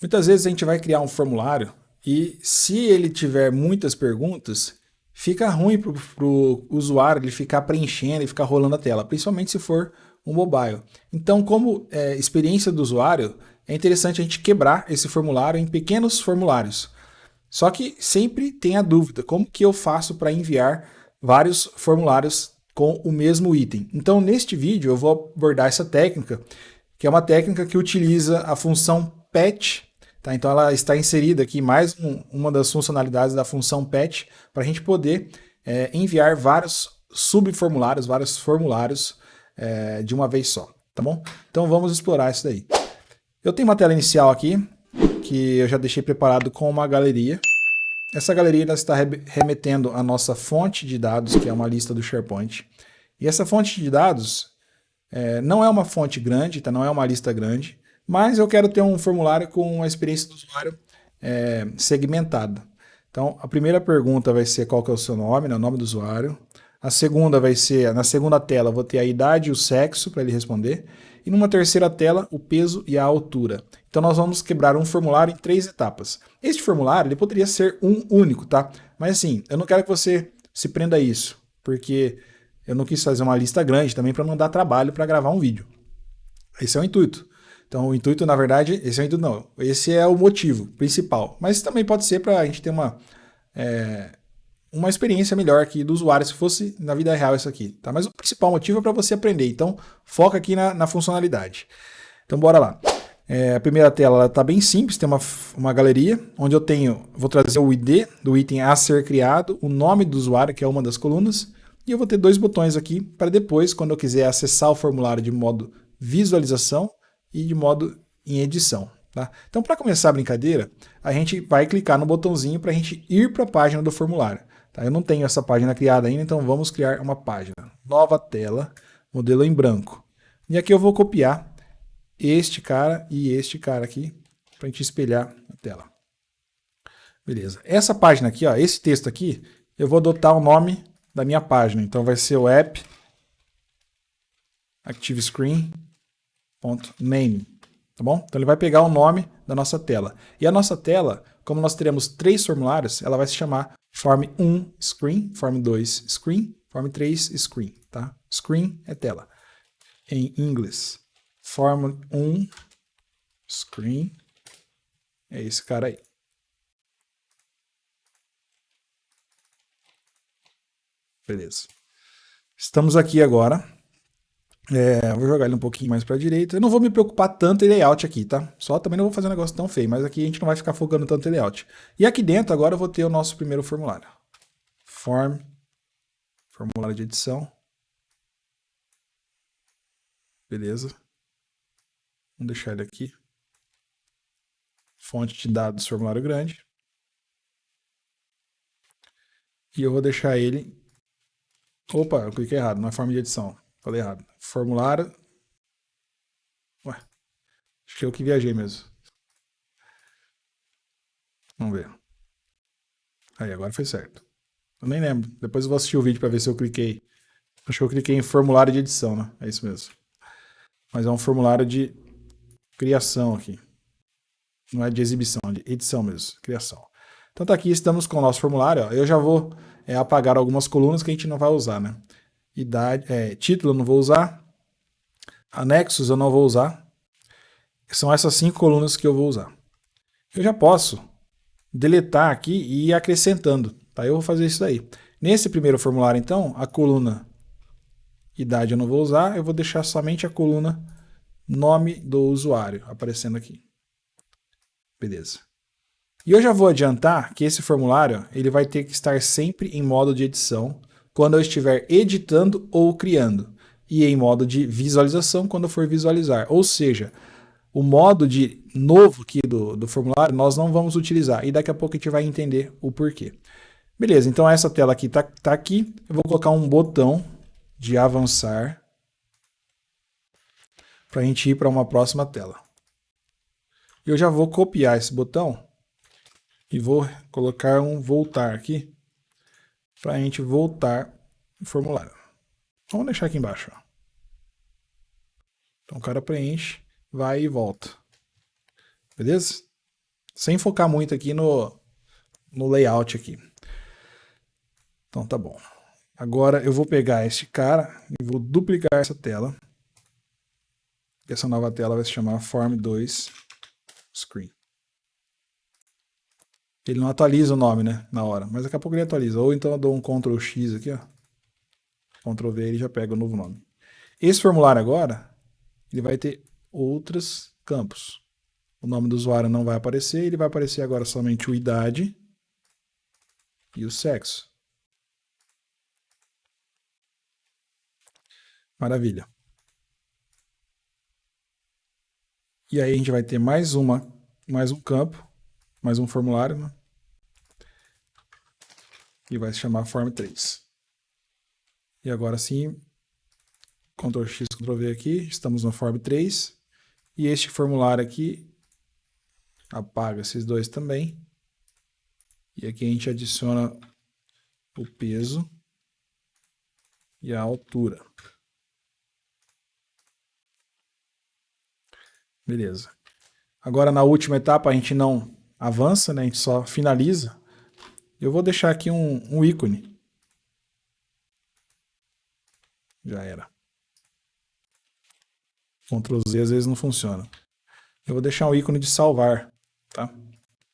Muitas vezes a gente vai criar um formulário e se ele tiver muitas perguntas, fica ruim para o usuário ele ficar preenchendo e ficar rolando a tela, principalmente se for um mobile. Então, como experiência do usuário, é interessante a gente quebrar esse formulário em pequenos formulários. Só que sempre tem a dúvida, como que eu faço para enviar vários formulários com o mesmo item? Então, neste vídeo eu vou abordar essa técnica, que é uma técnica que utiliza a função PET. Tá? Então ela está inserida aqui mais uma das funcionalidades da função PET para a gente poder enviar vários subformulários, vários formulários de uma vez só, tá bom? Então vamos explorar isso daí. Eu tenho uma tela inicial aqui que eu já deixei preparado com uma galeria. Essa galeria ela está remetendo à nossa fonte de dados, que é uma lista do SharePoint. E essa fonte de dados não é uma fonte grande, tá? Não é uma lista grande, mas eu quero ter um formulário com a experiência do usuário segmentada. Então, a primeira pergunta vai ser qual que é o seu nome, né, o nome do usuário. A segunda vai ser, na segunda tela, eu vou ter a idade e o sexo para ele responder. E numa terceira tela, o peso e a altura. Então, nós vamos quebrar um formulário em 3 etapas. Este formulário ele poderia ser um único, tá? Mas assim, eu não quero que você se prenda a isso, porque eu não quis fazer uma lista grande também para não dar trabalho para gravar um vídeo. Esse é o intuito. Então, o intuito, na verdade, esse é o intuito, não. Esse é o motivo principal. Mas também pode ser para a gente ter uma experiência melhor aqui do usuário, se fosse na vida real isso aqui. Tá? Mas o principal motivo é para você aprender. Então, foca aqui na funcionalidade. Então, bora lá. A primeira tela está bem simples, tem uma galeria, onde eu vou trazer o ID do item a ser criado, o nome do usuário, que é uma das colunas, e eu vou ter 2 botões aqui para depois, quando eu quiser acessar o formulário de modo visualização e de modo em edição. Tá? Então, para começar a brincadeira, a gente vai clicar no botãozinho para a gente ir para a página do formulário. Tá? Eu não tenho essa página criada ainda, então vamos criar uma página. Nova tela, modelo em branco. E aqui eu vou copiar este cara e este cara aqui para a gente espelhar na tela. Beleza. Essa página aqui, ó, esse texto aqui, eu vou adotar o nome da minha página. Então vai ser o app ActiveScreen.name, tá bom? Então ele vai pegar o nome da nossa tela. E a nossa tela, como nós teremos 3 formulários, ela vai se chamar Form 1 Screen, Form 2 Screen, Form 3 Screen, tá? Screen é tela. Em inglês. Form 1 Screen é esse cara aí. Beleza. Estamos aqui agora. Vou jogar ele um pouquinho mais para a direita. Eu não vou me preocupar tanto em layout aqui, tá? Só também não vou fazer um negócio tão feio, mas aqui a gente não vai ficar focando tanto em layout. E aqui dentro agora eu vou ter o nosso primeiro formulário. Formulário de edição. Beleza. Vamos deixar ele aqui. Fonte de dados, formulário grande. E eu vou deixar ele... Opa, eu cliquei errado, não é forma de edição. Falei errado. Formulário... Ué, acho que eu que viajei mesmo. Vamos ver. Aí, agora foi certo. Eu nem lembro. Depois eu vou assistir o vídeo para ver se eu cliquei. Acho que eu cliquei em formulário de edição, né? É isso mesmo. Mas é um formulário de criação aqui. Não é de exibição, é de edição mesmo. Criação. Então tá aqui, estamos com o nosso formulário. Ó. Eu já vou apagar algumas colunas que a gente não vai usar, né? Título eu não vou usar. Anexos eu não vou usar. São essas 5 colunas que eu vou usar. Eu já posso deletar aqui e ir acrescentando. Tá? Eu vou fazer isso daí. Nesse primeiro formulário, então, a coluna idade eu não vou usar, eu vou deixar somente a coluna nome do usuário aparecendo aqui. Beleza. E eu já vou adiantar que esse formulário ele vai ter que estar sempre em modo de edição quando eu estiver editando ou criando, e em modo de visualização quando eu for visualizar. Ou seja, o modo de novo aqui do formulário nós não vamos utilizar, e daqui a pouco a gente vai entender o porquê. Beleza, então essa tela aqui tá aqui, eu vou colocar um botão de avançar para a gente ir para uma próxima tela. Eu já vou copiar esse botão e vou colocar um voltar aqui para a gente voltar o formulário. Vamos deixar aqui embaixo. Ó. Então o cara preenche, vai e volta. Beleza? sem focar muito aqui no layout aqui. Então tá bom. Agora eu vou pegar este cara e vou duplicar essa tela. Essa nova tela vai se chamar Form 2 Screen. Ele não atualiza o nome, né, na hora, mas daqui a pouco ele atualiza. Ou então eu dou um Ctrl X aqui, ó. Ctrl V e já pega o novo nome. Esse formulário agora, ele vai ter outros campos. O nome do usuário não vai aparecer, ele vai aparecer agora somente o idade e o sexo. Maravilha. E aí a gente vai ter mais um campo, mais um formulário, né? E vai se chamar Form 3. E agora sim, Ctrl X, Ctrl V aqui, estamos no Form 3. E este formulário aqui, apaga esses dois também. E aqui a gente adiciona o peso e a altura. Beleza. Agora na última etapa a gente não avança, né? A gente só finaliza. Eu vou deixar aqui um ícone. Já era. Ctrl Z às vezes não funciona. Eu vou deixar um ícone de salvar, tá?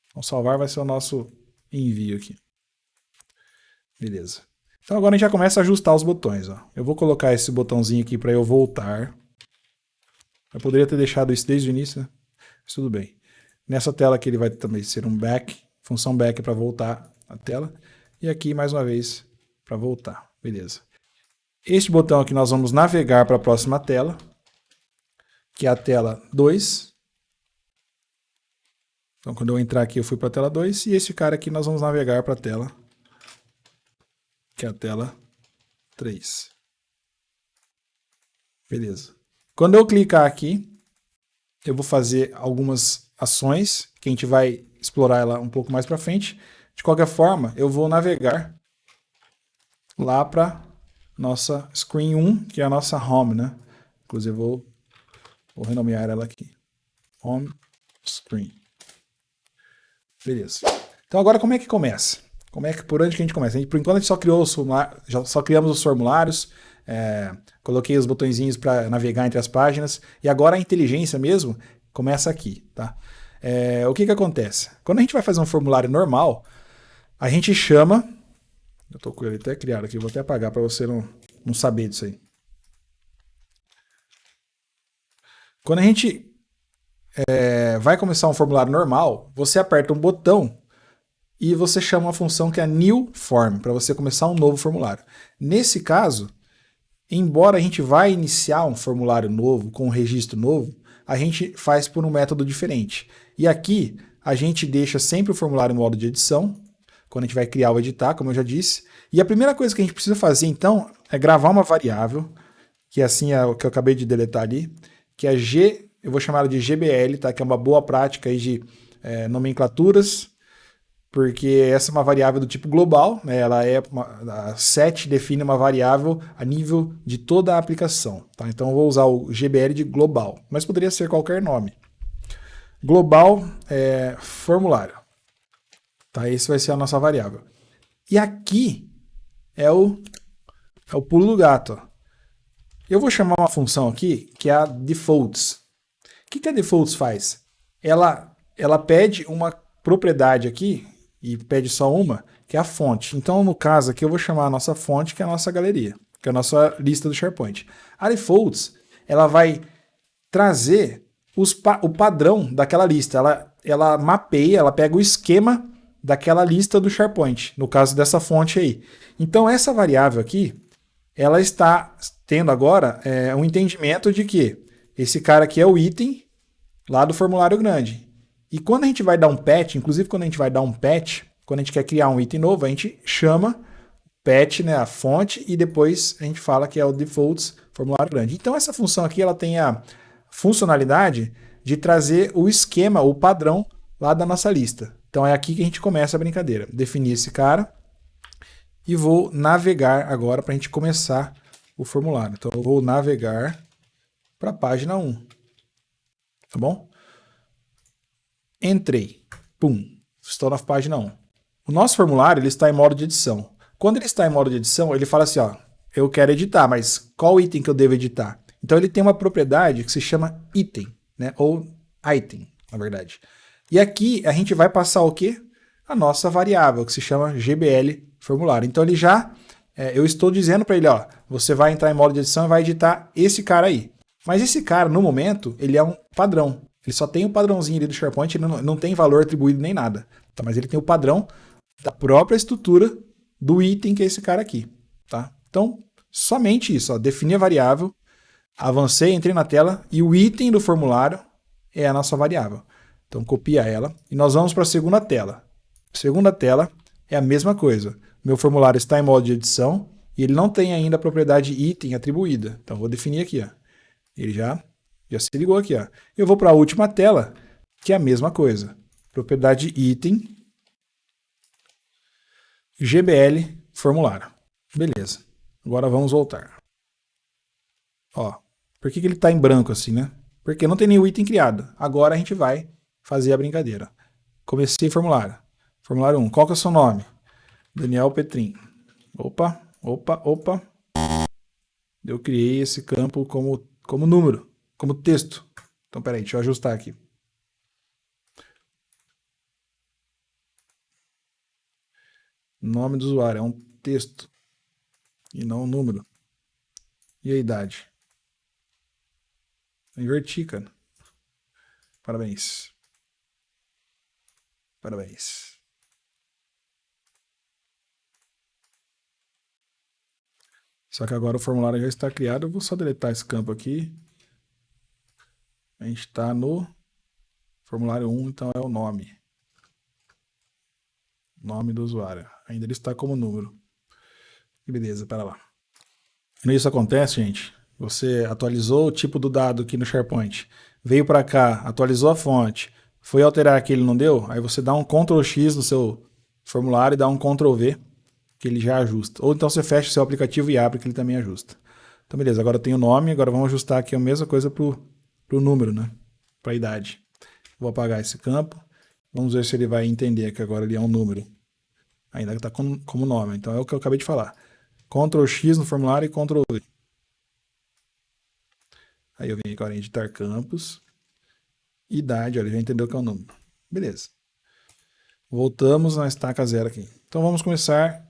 Então salvar vai ser o nosso envio aqui. Beleza. Então agora a gente já começa a ajustar os botões, ó. Eu vou colocar esse botãozinho aqui para eu voltar. Eu poderia ter deixado isso desde o início, né? Mas tudo bem. Nessa tela aqui ele vai também ser um back, função back para voltar a tela. E aqui mais uma vez para voltar. Beleza. Este botão aqui nós vamos navegar para a próxima tela, que é a tela 2. Então quando eu entrar aqui eu fui para a tela 2 e esse cara aqui nós vamos navegar para a tela, que é a tela 3. Beleza. Quando eu clicar aqui, eu vou fazer algumas ações, que a gente vai explorar ela um pouco mais para frente. De qualquer forma, eu vou navegar lá para nossa Screen 1, que é a nossa Home, né? Inclusive, vou renomear ela aqui. Home Screen. Beleza. Então agora como é que começa? Por onde que a gente começa? Por enquanto a gente só criamos os formulários, coloquei os botõezinhos para navegar entre as páginas, e agora a inteligência mesmo começa aqui, tá? O que acontece? Quando a gente vai fazer um formulário normal, a gente chama... Eu estou com ele até criado aqui, vou até apagar para você não saber disso aí. Quando a gente vai começar um formulário normal, você aperta um botão e você chama uma função que é New Form, para você começar um novo formulário. Nesse caso, embora a gente vá iniciar um formulário novo, com um registro novo, a gente faz por um método diferente. E aqui, a gente deixa sempre o formulário no modo de edição, quando a gente vai criar ou editar, como eu já disse. E a primeira coisa que a gente precisa fazer, então, é gravar uma variável, que assim é o que eu acabei de deletar ali, que é eu vou chamar ela de GBL, tá? Que é uma boa prática aí de nomenclaturas, porque essa é uma variável do tipo global, né? A set define uma variável a nível de toda a aplicação, tá? Então eu vou usar o GBL de global, mas poderia ser qualquer nome. Global formulário, tá? Esse vai ser a nossa variável. E aqui é o pulo do gato, ó. Eu vou chamar uma função aqui que é a defaults. O que a defaults faz? Ela pede uma propriedade aqui, e pede só uma, que é a fonte. Então, no caso aqui, eu vou chamar a nossa fonte, que é a nossa galeria, que é a nossa lista do SharePoint. A defaults, ela vai trazer o padrão daquela lista. Ela mapeia, ela pega o esquema daquela lista do SharePoint, no caso dessa fonte aí. Então, essa variável aqui, ela está tendo agora um entendimento de que esse cara aqui é o item lá do formulário grande. E quando a gente vai dar um patch, inclusive quando a gente vai dar um patch, quando a gente quer criar um item novo, a gente chama patch, né, a fonte, e depois a gente fala que é o defaults formulário grande. Então essa função aqui ela tem a funcionalidade de trazer o esquema, o padrão lá da nossa lista. Então é aqui que a gente começa a brincadeira. Definir esse cara e vou navegar agora para a gente começar o formulário. Então eu vou navegar para a página 1. Tá bom? Entrei. Pum, estou na página 1. O nosso formulário ele está em modo de edição. Quando ele está em modo de edição, ele fala assim, ó, eu quero editar, mas qual item que eu devo editar? Então ele tem uma propriedade que se chama item, né? Ou item, na verdade. E aqui a gente vai passar o quê? A nossa variável, que se chama GBL formulário. Então ele já, eu estou dizendo para ele, ó, você vai entrar em modo de edição e vai editar esse cara aí. Mas esse cara, no momento, ele é um padrão. Ele só tem o padrãozinho ali do SharePoint, ele não tem valor atribuído nem nada. Tá? Mas ele tem o padrão da própria estrutura do item que é esse cara aqui. Tá? Então, somente isso. Ó, definir a variável, avancei, entrei na tela e o item do formulário é a nossa variável. Então, copia ela e nós vamos para a segunda tela. Segunda tela é a mesma coisa. Meu formulário está em modo de edição e ele não tem ainda a propriedade item atribuída. Então, vou definir aqui. Ó. Ele já se ligou aqui. Ó. Eu vou para a última tela, que é a mesma coisa. Propriedade item, GBL, formulário. Beleza. Agora vamos voltar. Ó, por que ele está em branco assim, né? Porque não tem nenhum item criado. Agora a gente vai fazer a brincadeira. Comecei formulário. Formulário 1. Qual que é o seu nome? Daniel Petrin. Opa. Eu criei esse campo como número, como texto. Então, peraí, deixa eu ajustar aqui. Nome do usuário é um texto e não um número. E a idade? Inverti, cara. Parabéns. Só que agora o formulário já está criado. Eu vou só deletar esse campo aqui. A gente está no formulário 1, então é o nome. Nome do usuário. Ainda ele está como número. Beleza, pera lá. Quando isso acontece, gente, você atualizou o tipo do dado aqui no SharePoint, veio para cá, atualizou a fonte, foi alterar aqui, ele não deu, aí você dá um Ctrl X no seu formulário e dá um Ctrl V, que ele já ajusta. Ou então você fecha o seu aplicativo e abre, que ele também ajusta. Então beleza, agora tem o nome, agora vamos ajustar aqui a mesma coisa pro número, né? Para a idade. Vou apagar esse campo, vamos ver se ele vai entender que agora ele é um número. Ainda está como nome, então é o que eu acabei de falar. Ctrl X no formulário e Ctrl V. Aí eu venho agora em editar campos. Idade, olha, já entendeu que é o número. Beleza. Voltamos na estaca zero aqui. Então vamos começar.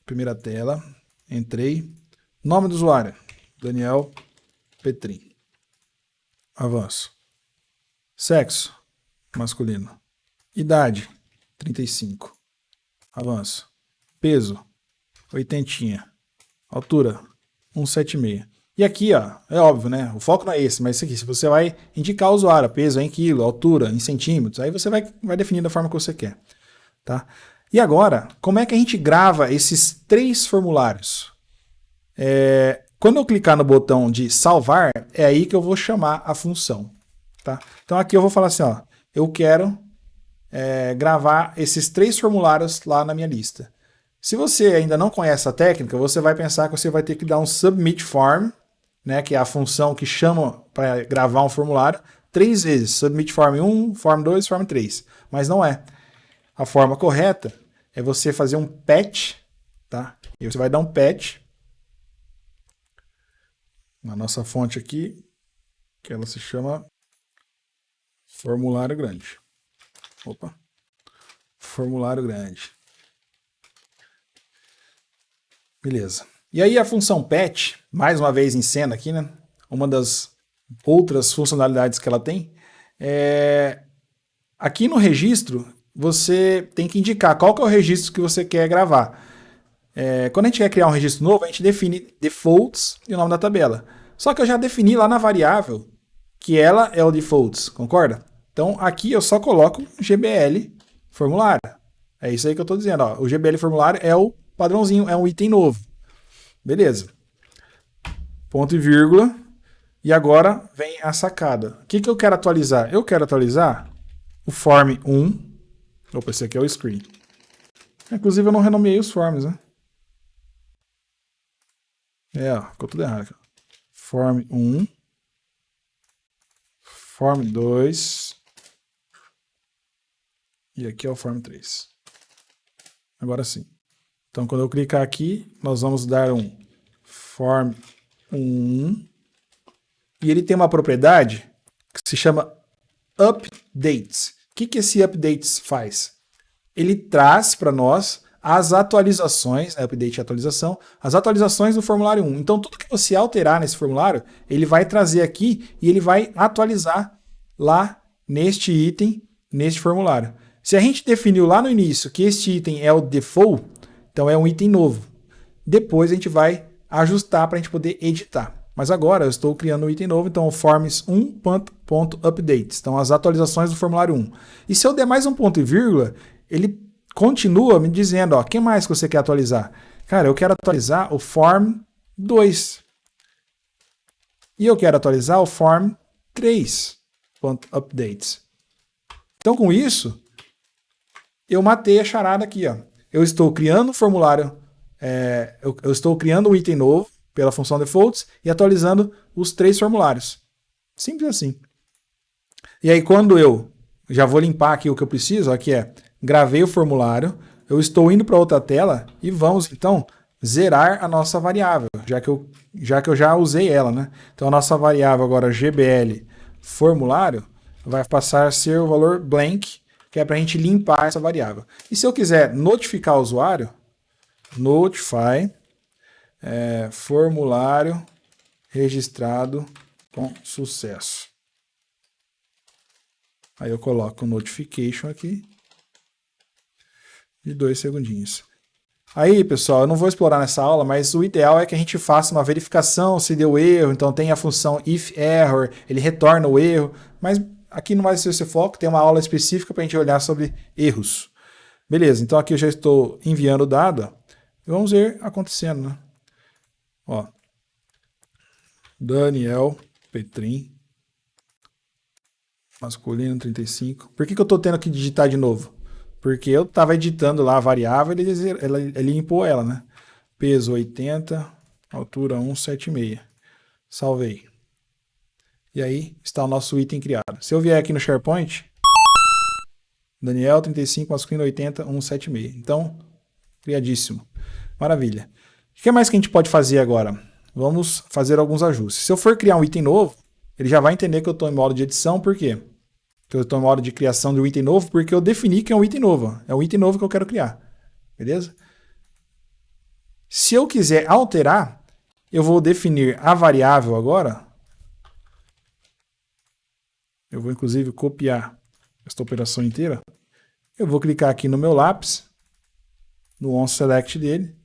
Primeira tela. Entrei. Nome do usuário. Daniel Petrin. Avanço. Sexo. Masculino. Idade. 35. Avanço. Peso. 80. Altura. 1,76. E aqui, ó, é óbvio, né? O foco não é esse, mas isso aqui, se você vai indicar o usuário, peso em quilo, altura em centímetros, aí você vai definir da forma que você quer, tá? E agora, como é que a gente grava esses 3 formulários? Quando eu clicar no botão de salvar, é aí que eu vou chamar a função, tá? Então aqui eu vou falar assim, ó, eu quero gravar esses 3 formulários lá na minha lista. Se você ainda não conhece a técnica, você vai pensar que você vai ter que dar um submit form, né, que é a função que chama para gravar um formulário, 3 vezes. Submit form 1, form 2, form 3. Mas não é. A forma correta é você fazer um patch, tá? E você vai dar um patch na nossa fonte aqui, que ela se chama formulário grande. Opa. Formulário grande. Beleza. E aí a função patch, mais uma vez em cena aqui, né? Uma das outras funcionalidades que ela tem aqui no registro você tem que indicar qual que é o registro que você quer gravar. Quando a gente quer criar um registro novo, a gente define defaults e o nome da tabela. Só que eu já defini lá na variável que ela é o defaults, concorda? Então aqui eu só coloco GBL formulário. É isso aí que eu estou dizendo. Ó. O GBL formulário é o padrãozinho, é um item novo. Beleza. Ponto e vírgula. E agora vem a sacada. O que eu quero atualizar? Eu quero atualizar o form 1. Opa, esse aqui é o screen. Inclusive eu não renomeei os forms, né? Ficou tudo errado aqui. Form 1. Form 2. E aqui é o form 3. Agora sim. Então, quando eu clicar aqui, nós vamos dar um form 1. E ele tem uma propriedade que se chama updates. O que esse updates faz? Ele traz para nós as atualizações, update e atualização, as atualizações do formulário 1. Então, tudo que você alterar nesse formulário, ele vai trazer aqui e ele vai atualizar lá neste item, neste formulário. Se a gente definiu lá no início que este item é o default, então é um item novo. Depois a gente vai ajustar para a gente poder editar. Mas agora eu estou criando um item novo, então o forms 1.updates, então as atualizações do formulário 1. E se eu der mais um ponto e vírgula, ele continua me dizendo, ó, o que mais que você quer atualizar? Cara, eu quero atualizar o form 2. E eu quero atualizar o form 3.updates. Então com isso, eu matei a charada aqui, ó. Eu estou criando um formulário, eu estou criando um item novo pela função defaults e atualizando os 3 formulários. Simples assim. E aí quando eu já vou limpar aqui o que eu preciso, aqui gravei o formulário, eu estou indo para outra tela e vamos então zerar a nossa variável, já que eu já usei ela, né? Então a nossa variável agora gbl formulário vai passar a ser o valor blank, que é para a gente limpar essa variável. E se eu quiser notificar o usuário, notify formulário registrado com sucesso. Aí eu coloco o notification aqui de 2 segundinhos. Aí, pessoal, eu não vou explorar nessa aula, mas o ideal é que a gente faça uma verificação se deu erro. Então tem a função if error, ele retorna o erro, mas aqui não vai ser esse foco, tem uma aula específica para a gente olhar sobre erros. Beleza, então aqui eu já estou enviando o dado. Vamos ver acontecendo, né? Ó, Daniel Petrin, masculino 35. Por que eu estou tendo que digitar de novo? Porque eu estava editando lá a variável e ele limpou ela, né? Peso 80, altura 176. Salvei. E aí está o nosso item criado. Se eu vier aqui no SharePoint, Daniel 35, masculino 80, 176. Então, criadíssimo. Maravilha. O que mais que a gente pode fazer agora? Vamos fazer alguns ajustes. Se eu for criar um item novo, ele já vai entender que eu estou em modo de edição, por quê? Que eu estou em modo de criação de um item novo, porque eu defini que é um item novo. É um item novo que eu quero criar. Beleza? Se eu quiser alterar, eu vou definir a variável agora. Eu vou, inclusive, copiar esta operação inteira. Eu vou clicar aqui no meu lápis, no onSelect dele,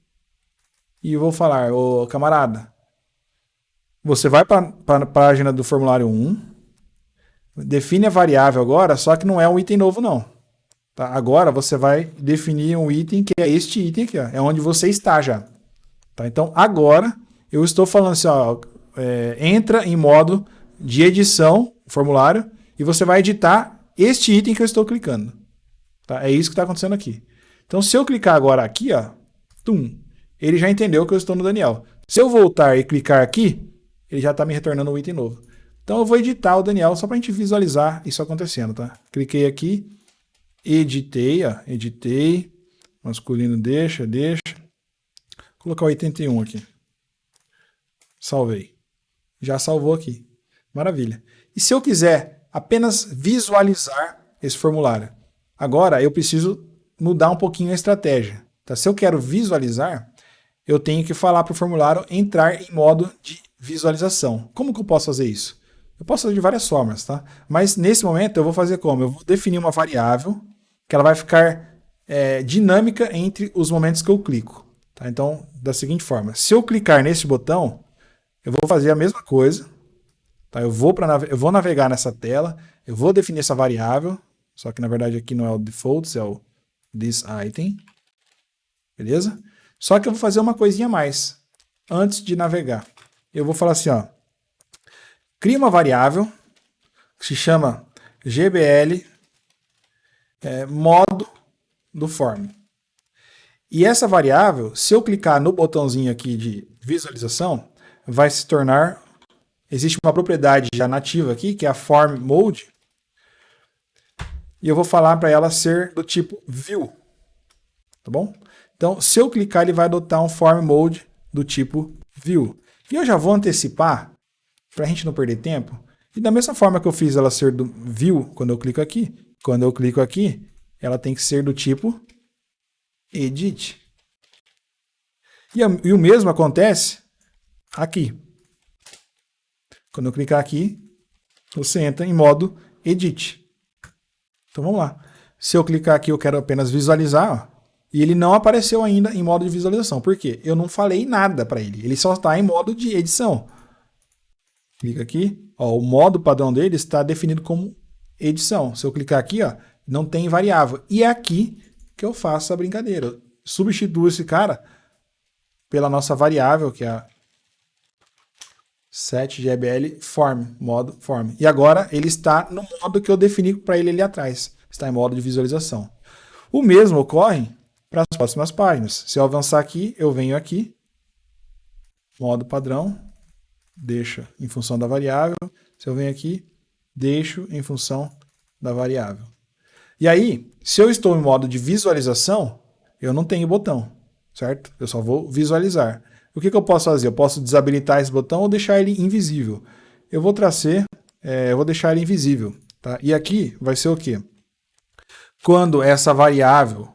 e eu vou falar, ô camarada, você vai para a página do formulário 1, define a variável agora, só que não é um item novo não. Tá? Agora você vai definir um item que é este item aqui, ó, é onde você está já. Tá? Então agora eu estou falando assim, ó, entra em modo de edição, formulário, e você vai editar este item que eu estou clicando. Tá? É isso que está acontecendo aqui. Então se eu clicar agora aqui, ó, ele já entendeu que eu estou no Daniel. Se eu voltar e clicar aqui, ele já está me retornando um item novo. Então eu vou editar o Daniel só para a gente visualizar isso acontecendo, tá? Cliquei aqui, editei, ó, editei, masculino deixa, vou colocar o 81 aqui. Salvei. Já salvou aqui. Maravilha. E se eu quiser apenas visualizar esse formulário? Agora eu preciso mudar um pouquinho a estratégia. Tá? Se eu quero visualizar, eu tenho que falar para o formulário entrar em modo de visualização. Como que eu posso fazer isso? Eu posso fazer de várias formas, tá? Mas nesse momento eu vou fazer como? Eu vou definir uma variável que ela vai ficar dinâmica entre os momentos que eu clico. Tá? Então, da seguinte forma, se eu clicar nesse botão, eu vou fazer a mesma coisa. Tá? Eu vou navegar nessa tela, eu vou definir essa variável, só que na verdade aqui não é o defaults, é o thisItem. Beleza? Só que eu vou fazer uma coisinha a mais antes de navegar. Eu vou falar assim, ó, cria uma variável que se chama gbl modo do form. E essa variável, se eu clicar no botãozinho aqui de visualização, vai se tornar, existe uma propriedade já nativa aqui, que é a form mode, e eu vou falar para ela ser do tipo view, tá bom? Então, se eu clicar, ele vai adotar um form mode do tipo view. E eu já vou antecipar, para a gente não perder tempo, e da mesma forma que eu fiz ela ser do view quando eu clico aqui, ela tem que ser do tipo edit. E o mesmo acontece aqui. Quando eu clicar aqui, você entra em modo edit. Então vamos lá. Se eu clicar aqui, eu quero apenas visualizar, ó, e ele não apareceu ainda em modo de visualização. Por quê? Eu não falei nada para ele. Ele só está em modo de edição. Clica aqui. Ó, o modo padrão dele está definido como edição. Se eu clicar aqui, ó, não tem variável. E é aqui que eu faço a brincadeira. Eu substituo esse cara pela nossa variável, que é a setGBL form, modo form. E agora ele está no modo que eu defini para ele ali atrás. Está em modo de visualização. O mesmo ocorre para as próximas páginas. Se eu avançar aqui, eu venho aqui, modo padrão, deixo em função da variável. Se eu venho aqui, deixo em função da variável. E aí, se eu estou em modo de visualização, eu não tenho botão, certo? Eu só vou visualizar. O que eu posso fazer? Eu posso desabilitar esse botão ou deixar ele invisível. Eu vou eu vou deixar ele invisível. Tá? E aqui vai ser o quê? Quando essa variável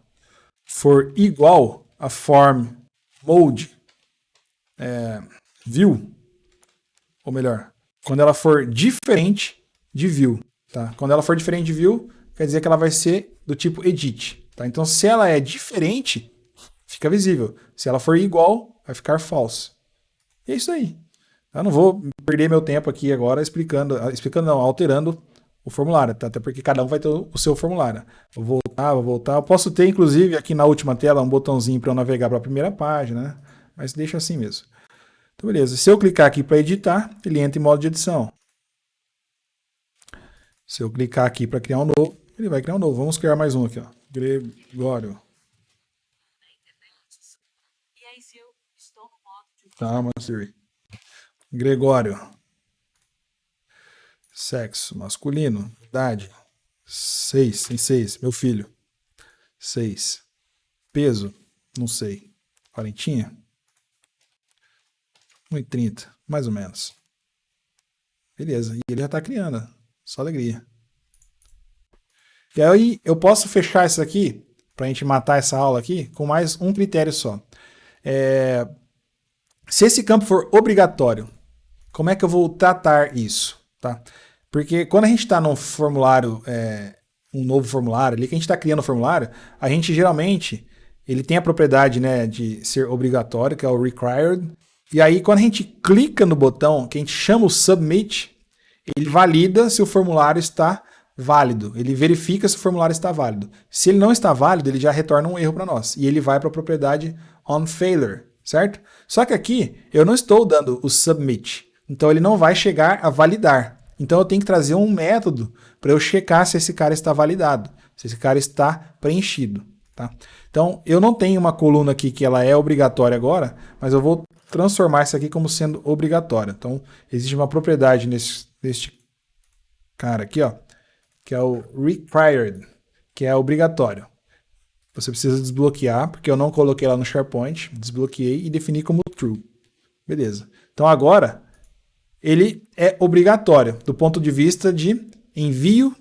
for igual a form mode view, ou melhor, quando ela for diferente de view. Tá? Quando ela for diferente de view, quer dizer que ela vai ser do tipo edit. Tá? Então, se ela é diferente, fica visível. Se ela for igual, vai ficar false. E é isso aí. Eu não vou perder meu tempo aqui agora explicando não, alterando o formulário, tá? Até porque cada um vai ter o seu formulário. Vou voltar. Eu posso ter, inclusive, aqui na última tela, um botãozinho para eu navegar para a primeira página, né? Mas deixa assim mesmo. Então, beleza. Se eu clicar aqui para editar, ele entra em modo de edição. Se eu clicar aqui para criar um novo, ele vai criar um novo. Vamos criar mais um aqui, ó. Gregório. Calma, Siri. Gregório. Sexo masculino. Idade. 6, tem 6. Meu filho. 6. Peso. Não sei. 40? 1,30. Mais ou menos. Beleza. E ele já está criando. Só alegria. E aí eu posso fechar isso aqui, para a gente matar essa aula aqui, com mais um critério só. Se esse campo for obrigatório, como é que eu vou tratar isso? Tá? Porque quando a gente está num formulário, um novo formulário, ali que a gente está criando o formulário, a gente geralmente, ele tem a propriedade, né, de ser obrigatório, que é o required, e aí quando a gente clica no botão, que a gente chama o submit, ele valida se o formulário está válido, ele verifica se o formulário está válido. Se ele não está válido, ele já retorna um erro para nós, e ele vai para a propriedade on failure, certo? Só que aqui eu não estou dando o submit, então ele não vai chegar a validar. Então eu tenho que trazer um método para eu checar se esse cara está validado, se esse cara está preenchido. Tá? Então eu não tenho uma coluna aqui que ela é obrigatória agora, mas eu vou transformar isso aqui como sendo obrigatória. Então existe uma propriedade neste cara aqui, ó, que é o required, que é obrigatório. Você precisa desbloquear, porque eu não coloquei lá no SharePoint, desbloqueei e defini como true. Beleza. Então agora, ele é obrigatório do ponto de vista de envio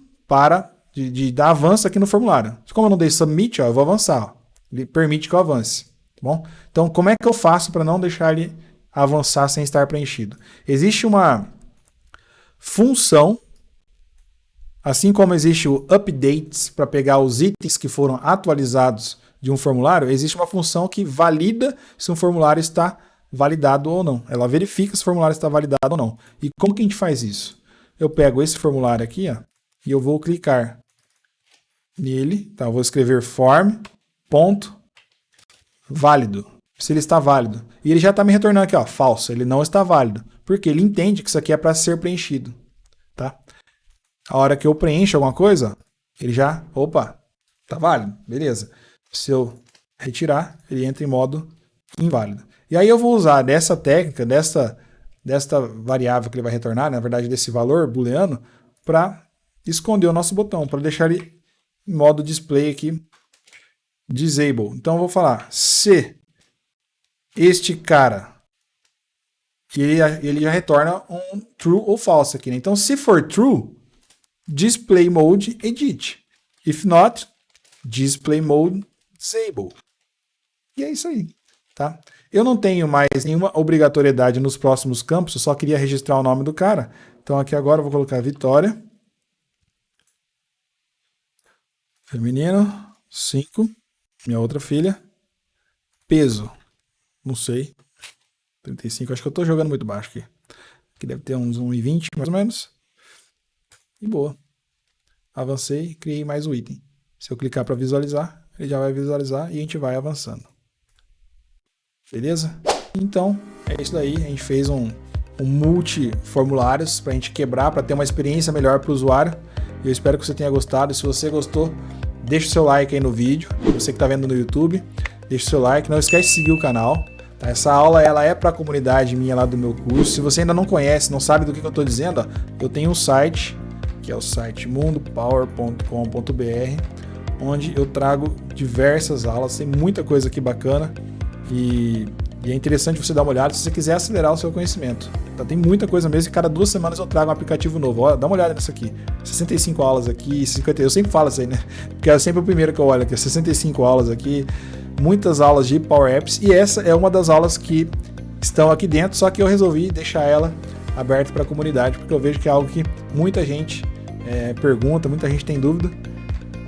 de dar avanço aqui no formulário. Como eu não dei submit, ó, eu vou avançar. Ó. Ele permite que eu avance. Tá bom? Então como é que eu faço para não deixar ele avançar sem estar preenchido? Existe uma função, assim como existe o updates para pegar os itens que foram atualizados de um formulário, existe uma função que valida se um formulário está validado ou não. Ela verifica se o formulário está validado ou não. E como que a gente faz isso? Eu pego esse formulário aqui, ó, e eu vou clicar nele. Tá? Eu vou escrever form.válido. Se ele está válido. E ele já está me retornando aqui, ó, falso. Ele não está válido. Porque ele entende que isso aqui é para ser preenchido. Tá? A hora que eu preencho alguma coisa, ele já, opa, tá válido, beleza. Se eu retirar, ele entra em modo inválido. E aí eu vou usar dessa técnica, desta variável que ele vai retornar, na verdade desse valor booleano, para esconder o nosso botão, para deixar ele modo display aqui, disable. Então eu vou falar se este cara, ele já retorna um true ou false aqui, né? Então se for true, display mode edit. If not, display mode disable. E é isso aí, tá? Eu não tenho mais nenhuma obrigatoriedade nos próximos campos, eu só queria registrar o nome do cara. Então aqui agora eu vou colocar Vitória. Feminino, 5. Minha outra filha. Peso, não sei. 35, acho que eu tô jogando muito baixo aqui. Aqui deve ter uns 1,20 mais ou menos. E boa. Avancei, criei mais um item. Se eu clicar para visualizar, ele já vai visualizar e a gente vai avançando. Beleza? Então, é isso daí. A gente fez um multi-formulários para a gente quebrar, para ter uma experiência melhor para o usuário. Eu espero que você tenha gostado. E se você gostou, deixa o seu like aí no vídeo. Você que está vendo no YouTube, deixa o seu like. Não esquece de seguir o canal. Tá? Essa aula ela é para a comunidade minha lá do meu curso. Se você ainda não conhece, não sabe do que eu estou dizendo, ó, eu tenho um site, que é o site mundopower.com.br, onde eu trago diversas aulas. Tem muita coisa aqui bacana. E é interessante você dar uma olhada se você quiser acelerar o seu conhecimento. Tá? Tem muita coisa mesmo e cada 2 semanas eu trago um aplicativo novo. Olha, dá uma olhada nisso aqui. 65 aulas aqui, 50. Eu sempre falo isso aí, né? Porque é sempre o primeiro que eu olho aqui. 65 aulas aqui, muitas aulas de Power Apps. E essa é uma das aulas que estão aqui dentro, só que eu resolvi deixar ela aberta para a comunidade, porque eu vejo que é algo que muita gente pergunta, muita gente tem dúvida.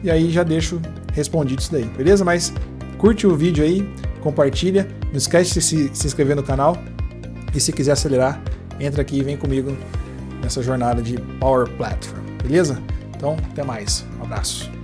E aí já deixo respondido isso daí, beleza? Mas curte o vídeo aí, compartilha, não esquece de se inscrever no canal e se quiser acelerar, entra aqui e vem comigo nessa jornada de Power Platform, beleza? Então, até mais, um abraço.